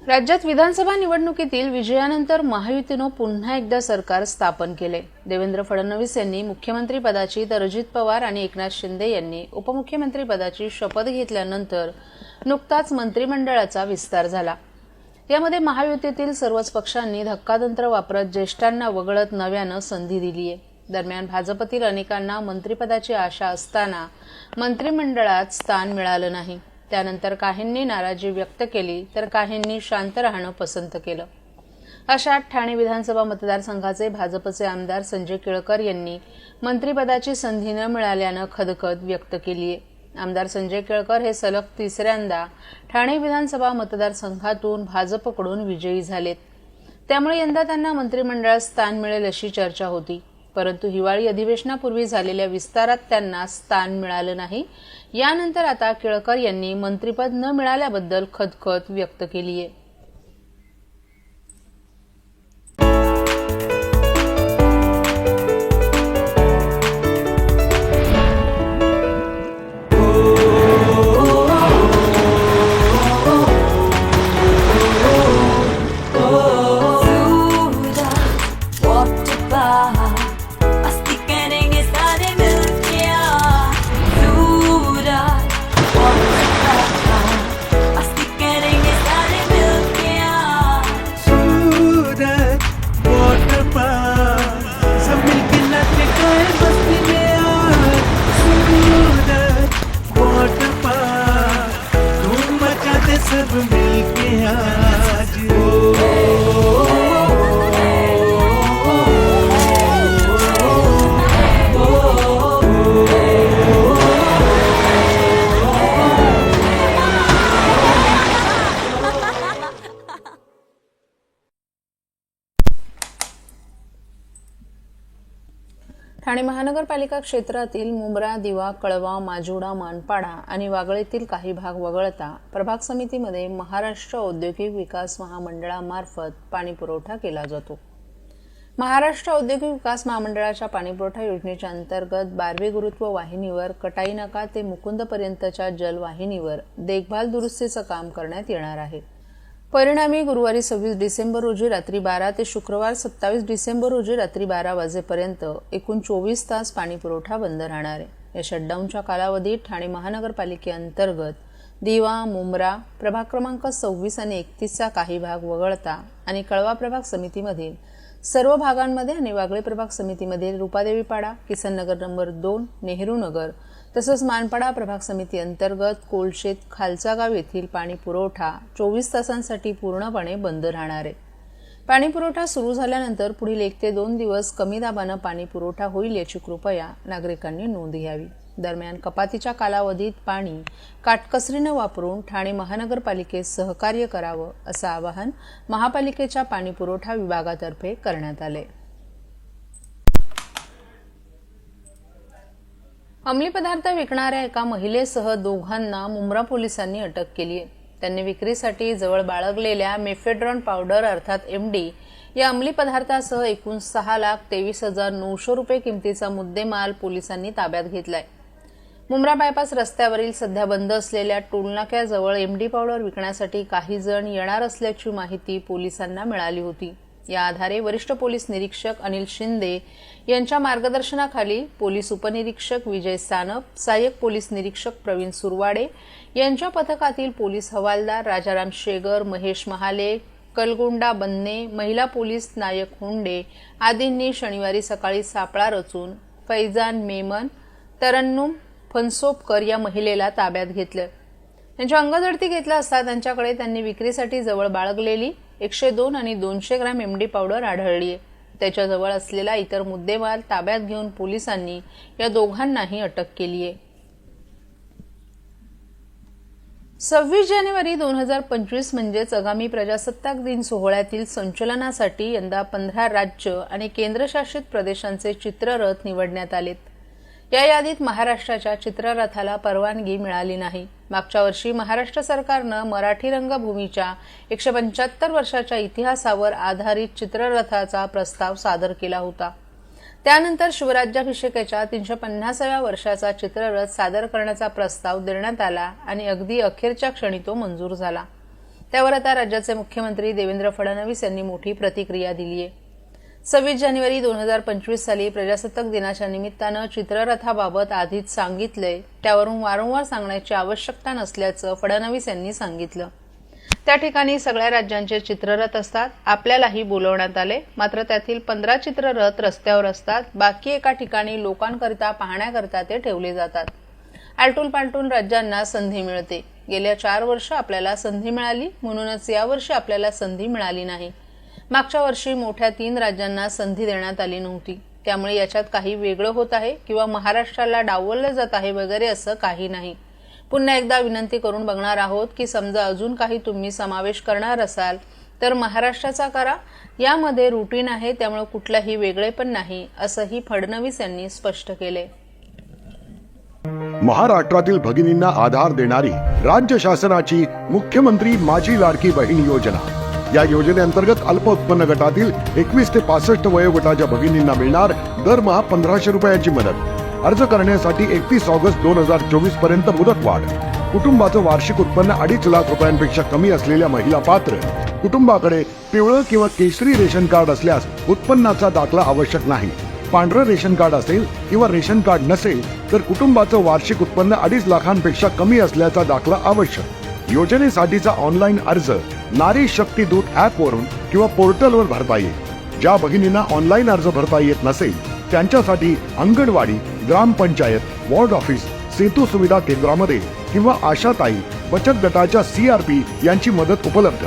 राज्यात विधानसभा निवडणुकीतील विजयानंतर महायुतीनं पुन्हा एकदा सरकार स्थापन केले। देवेंद्र फडणवीस यांनी मुख्यमंत्री पदाची तर अजित पवार आणि एकनाथ शिंदे यांनी उपमुख्यमंत्री पदाची शपथ घेतल्यानंतर नुकताच मंत्रिमंडळाचा विस्तार झाला। यामध्ये महायुतीतील सर्वच पक्षांनी धक्कातंत्र वापरत ज्येष्ठांना वगळत नव्यानं संधी दिली आहे। दरम्यान भाजपतील अनेकांना मंत्रिपदाची आशा असताना मंत्रिमंडळात स्थान मिळालं नाही। त्यानंतर काहींनी नाराजी व्यक्त केली तर काहींनी शांत राहणं पसंत केलं। अशात ठाणे विधानसभा मतदारसंघाचे भाजपचे आमदार संजय केळकर यांनी मंत्रिपदाची संधी न मिळाल्यानं खदखद व्यक्त केली आहे। आमदार संजय केळकर हे सलग तिसऱ्यांदा ठाणे विधानसभा मतदारसंघातून भाजपकडून विजयी झालेत। त्यामुळे यंदा त्यांना मंत्रिमंडळात स्थान मिळेल अशी चर्चा होती, परंतु हिवाळी अधिवेशनापूर्वी झालेल्या विस्तारात त्यांना स्थान मिळालं नाही। यानंतर आता केळकर यांनी मंत्रिपद न मिळाल्याबद्दल खदखद व्यक्त केली आहे। सब मिलके आज ठाणे महानगरपालिका क्षेत्रातील मुंब्रा, दिवा, कळवा, माजुडा, मानपाडा आणि वागळेतील काही भाग वगळता प्रभाग समितीमध्ये महाराष्ट्र औद्योगिक विकास महामंडळामार्फत पाणीपुरवठा केला जातो। महाराष्ट्र औद्योगिक विकास महामंडळाच्या पाणीपुरवठा योजनेच्या अंतर्गत 12वी गुरुत्व वाहिनीवर कटाई नाका ते मुकुंदपर्यंतच्या जलवाहिनीवर देखभाल दुरुस्तीचं काम करण्यात येणार आहे। परिणामी गुरुवारी 26 डिसेंबर रोजी रात्री 12 ते शुक्रवार 27 डिसेंबर रोजी रात्री 12 वाजेपर्यंत एकूण 24 तास पाणीपुरवठा बंद राहणार आहे। या शटडाऊनच्या कालावधीत ठाणे महानगरपालिकेअंतर्गत दिवा, मुंब्रा प्रभाग क्रमांक 26 आणि 31चा काही भाग वगळता आणि कळवा प्रभाग समितीमधील सर्व भागांमध्ये आणि वागळे प्रभाग समितीमधील रूपादेवीपाडा, किसननगर नंबर 2, नेहरू नगर तसंच मानपाडा प्रभाग समिती अंतर्गत कोलशेत, खालचा गाव येथील पाणी पुरवठा 24 तासांसाठी पूर्णपणे बंद राहणार आहे। पाणी पुरवठा सुरू झाल्यानंतर पुढील 1 ते 2 दिवस कमी दाबानं पाणी पुरवठा होईल याची कृपया नागरिकांनी नोंद घ्यावी। दरम्यान कपातीच्या कालावधीत पाणी काटकसरीने वापरून ठाणे महानगरपालिकेस सहकार्य करावं असं आवाहन महापालिकेच्या पाणी पुरवठा विभागातर्फे करण्यात आले। अंमली पदार्थ विकणाऱ्या एका महिलेसह दोघांना मुंब्रा पोलिसांनी अटक केली आहे। त्यांनी विक्रीसाठी जवळ बाळगलेल्या मेफेड्रॉन पावडर अर्थात एमडी या अंमली पदार्थासह एकूण 6,23,900 रुपये किमतीचा मुद्देमाल पोलिसांनी ताब्यात घेतलाय। मुंब्रा बायपास रस्त्यावरील सध्या बंद असलेल्या टोलनाक्याजवळ एमडी पावडर विकण्यासाठी काही जण येणार असल्याची माहिती पोलिसांना मिळाली होती। या आधारे वरिष्ठ पोलीस निरीक्षक अनिल शिंदे यांच्या मार्गदर्शनाखाली पोलीस उपनिरीक्षक विजय सानप, सहाय्यक पोलीस निरीक्षक प्रवीण सुरवाडे यांच्या पथकातील पोलीस हवालदार राजाराम शेगर, महेश महाले, कलगोंडा बन्ने, महिला पोलीस नायक हुंडे आदींनी शनिवारी सकाळी सापळा रचून फैजान मेमन, तरन्नुम फनसोपकर या महिलेला ताब्यात घेतलं। त्यांच्या अंगझडती घेतला असता त्यांच्याकडे त्यांनी विक्रीसाठी जवळ बाळगलेली 102 आणि 200 ग्रॅम एमडी पावडर आढळली आहे। त्याच्याजवळ असलेला इतर मुद्देमाल ताब्यात घेऊन पोलिसांनी या दोघांनाही अटक केली आहे। 26 जानेवारी 2025 म्हणजेच आगामी प्रजासत्ताक दिन सोहळ्यातील संचलनासाठी यंदा 15 राज्य आणि केंद्रशासित प्रदेशांचे चित्ररथ निवडण्यात आलेत। या यादीत महाराष्ट्राच्या चित्ररथाला परवानगी मिळाली नाही। मागच्या वर्षी महाराष्ट्र सरकारनं मराठी रंगभूमीच्या 175 वर्षाच्या इतिहासावर आधारित चित्ररथाचा प्रस्ताव सादर केला होता। त्यानंतर शिवराज्याभिषेकाच्या 350व्या वर्षाचा चित्ररथ सादर करण्याचा प्रस्ताव देण्यात आला आणि अगदी अखेरच्या क्षणी तो मंजूर झाला। त्यावर आता राज्याचे मुख्यमंत्री देवेंद्र फडणवीस यांनी मोठी प्रतिक्रिया दिली आहे. 26 जानेवारी 2025 साली प्रजासत्ताक दिनाच्या निमित्तानं चित्ररथाबाबत आधीच सांगितलंय, त्यावरून वारंवार सांगण्याची आवश्यकता नसल्याचं फडणवीस यांनी सांगितलं. त्या ठिकाणी सगळ्या राज्यांचे चित्ररथ असतात. आपल्यालाही बोलवण्यात आले, मात्र त्यातील 15 चित्ररथ रस्त्यावर असतात. बाकी एका ठिकाणी लोकांकरिता पाहण्याकरिता ते ठेवले जातात. आलटून पालटून राज्यांना संधी मिळते. गेल्या 4 वर्ष आपल्याला संधी मिळाली, म्हणूनच यावर्षी आपल्याला संधी मिळाली नाही. मागच्या वर्षी मोठ्या 3 राज्यांना संधी देण्यात आली नव्हती. त्यामुळे याच्यात काही वेगळं होत आहे किंवा महाराष्ट्राला डावललं जात आहे वगैरे असं काही नाही. पुन्हा एकदा विनंती करून बघणार आहोत की समजा अजून काही तुम्ही समावेश करणार असाल तर महाराष्ट्राचा करा. यामध्ये रुटीन आहे, त्यामुळे कुठलाही वेगळेपण नाही, असंही फडणवीस यांनी स्पष्ट केले. महाराष्ट्रातील भगिनींना आधार देणारी राज्य शासनाची मुख्यमंत्री माझी लाडकी बहीण योजना. या योजनेअंतर्गत अल्प उत्पन्न गटातील 21 ते 65 वयोगटाच्या भगिनींना मिळणार दरमहा 1500 रुपयाची मदत. अर्ज करण्यासाठी 31 ऑगस्ट 2024 पर्यंत मुदतवाढ. कुटुंबाचं वार्षिक उत्पन्न 2.5 लाख रुपयांपेक्षा कमी असलेल्या महिला पात्र. कुटुंबाकडे पिवळं किंवा केशरी रेशन कार्ड असल्यास उत्पन्नाचा दाखला आवश्यक नाही. पांढरं रेशन कार्ड असेल किंवा रेशन कार्ड नसेल तर कुटुंबाचं वार्षिक उत्पन्न 2.5 लाखांपेक्षा कमी असल्याचा दाखला आवश्यक. योजनेसाठीचा ऑनलाईन अर्ज नारी शक्ती दूत ऍप वरून किंवा पोर्टलवर भरता येईल. ज्या भगिनींना ऑनलाईन अर्ज भरता येत नसेल त्यांच्यासाठी अंगणवाडी, ग्रामपंचायत, वॉर्ड ऑफिस, सेतू सुविधा केंद्रामध्ये किंवा आशाताई बचत गटाच्या CRP यांची मदत उपलब्ध.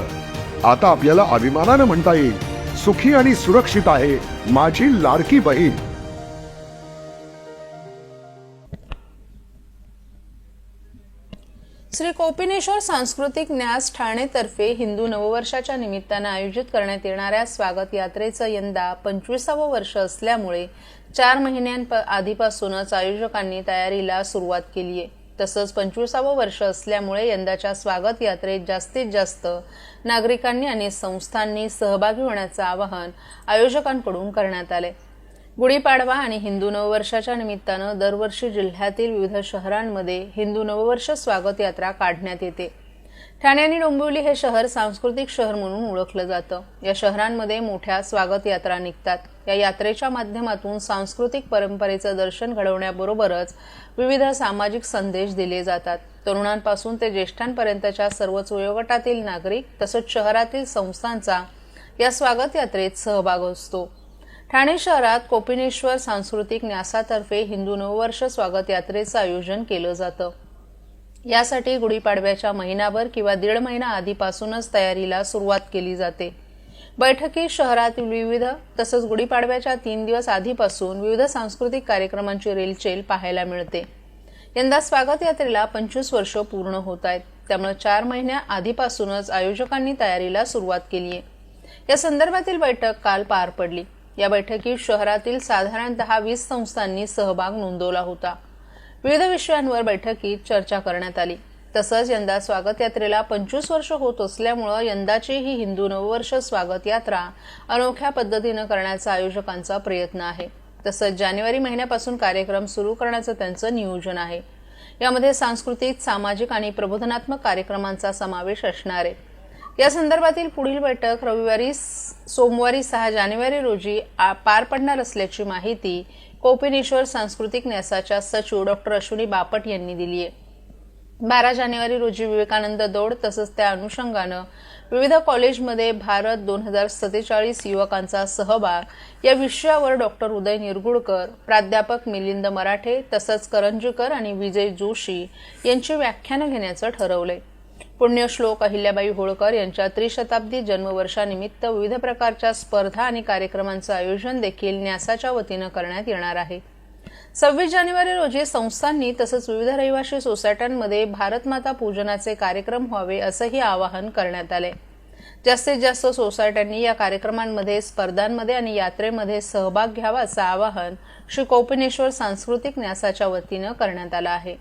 आता आपल्याला अभिमानानं म्हणता येईल, सुखी आणि सुरक्षित आहे माझी लाडकी बहीण. श्री कोपिनेश्वर सांस्कृतिक न्यास ठाणेतर्फे हिंदू नववर्षाच्या निमित्तानं आयोजित करण्यात येणाऱ्या स्वागत यात्रेचं यंदा 25वं वर्ष असल्यामुळे 4 महिन्यांआधीपासूनच आयोजकांनी तयारीला सुरुवात केली आहे. तसंच 25वं वर्ष असल्यामुळे यंदाच्या स्वागत यात्रेत जास्तीत जास्त नागरिकांनी आणि संस्थांनी सहभागी होण्याचं आवाहन आयोजकांकडून करण्यात आले. गुढीपाडवा आणि हिंदू नववर्षाच्या निमित्तानं दरवर्षी जिल्ह्यातील विविध शहरांमध्ये हिंदू नववर्ष स्वागत यात्रा काढण्यात येते. ठाणे आणि डोंबिवली हे शहर सांस्कृतिक शहर म्हणून ओळखलं जातं. या शहरांमध्ये मोठ्या स्वागत यात्रा निघतात. या यात्रेच्या माध्यमातून सांस्कृतिक परंपरेचं दर्शन घडवण्याबरोबरच विविध सामाजिक संदेश दिले जातात. तरुणांपासून ते ज्येष्ठांपर्यंतच्या सर्वच वयोगटातील नागरिक तसंच शहरातील संस्थांचा या स्वागत यात्रेत सहभाग असतो. ठाणे शहरात कोपिनेश्वर सांस्कृतिक न्यासातर्फे हिंदू नववर्ष स्वागत यात्रेचं आयोजन केलं जातं. यासाठी गुढीपाडव्याच्या महिनाभर किंवा 1.5 महिना आधीपासूनच तयारीला सुरुवात केली जाते. बैठकीत शहरातील विविध तसंच गुढीपाडव्याच्या 3 दिवस आधीपासून विविध सांस्कृतिक कार्यक्रमांची रेलचेल पाहायला मिळते. यंदा स्वागत यात्रेला 25 वर्ष पूर्ण होत आहेत. त्यामुळे 4 महिन्या आधीपासूनच आयोजकांनी तयारीला सुरुवात केली आहे. या संदर्भातील बैठक काल पार पडली. या बैठकीत शहरातील साधारणतः 20 संस्थांनी सहभाग नोंदवला होता. विविध विषयांवर बैठकीत चर्चा करण्यात आली. तसंच यंदा स्वागत यात्रेला 25 वर्ष होत असल्यामुळे यंदाची ही हिंदू नववर्ष स्वागत यात्रा अनोख्या पद्धतीनं करण्याचा आयोजकांचा प्रयत्न आहे. तसंच जानेवारी महिन्यापासून कार्यक्रम सुरू करण्याचं त्यांचं नियोजन आहे. यामध्ये सांस्कृतिक, सामाजिक आणि प्रबोधनात्मक कार्यक्रमांचा समावेश असणार आहे. या संदर्भातील पुढील बैठक सोमवारी 6 जानेवारी रोजी पार पडणार असल्याची माहिती कोपिनेश्वर सांस्कृतिक न्यासाच्या सचिव डॉक्टर अश्विनी बापट यांनी दिली आहे. 12 जानेवारी रोजी विवेकानंद दौड तसंच त्या अनुषंगानं विविध कॉलेजमध्ये भारत 2047 युवकांचा सहभाग या विषयावर डॉक्टर उदय निरगुडकर, प्राध्यापक मिलिंद मराठे तसंच करंजीकर आणि विजय जोशी यांची व्याख्यानं घेण्याचं ठरवलंय. पुण्यश्लोक अहिल्याबाई होळकर यांच्या त्रिशताब्दी जन्मवर्षानिमित्त विविध प्रकारच्या स्पर्धा आणि कार्यक्रमांचं आयोजन देखील न्यासाच्या वतीनं करण्यात येणार आहे. 26 जानेवारी रोजी संस्थांनी तसंच विविध रहिवासी सोसायट्यांमध्ये भारतमाता पूजनाचे कार्यक्रम व्हावे असंही आवाहन करण्यात आले. जास्तीत जास्त सोसायट्यांनी या कार्यक्रमांमध्ये, स्पर्धांमध्ये आणि यात्रेमध्ये सहभाग घ्यावा असं आवाहन श्री कोपिनेश्वर सांस्कृतिक न्यासाच्या वतीनं करण्यात आलं आहे.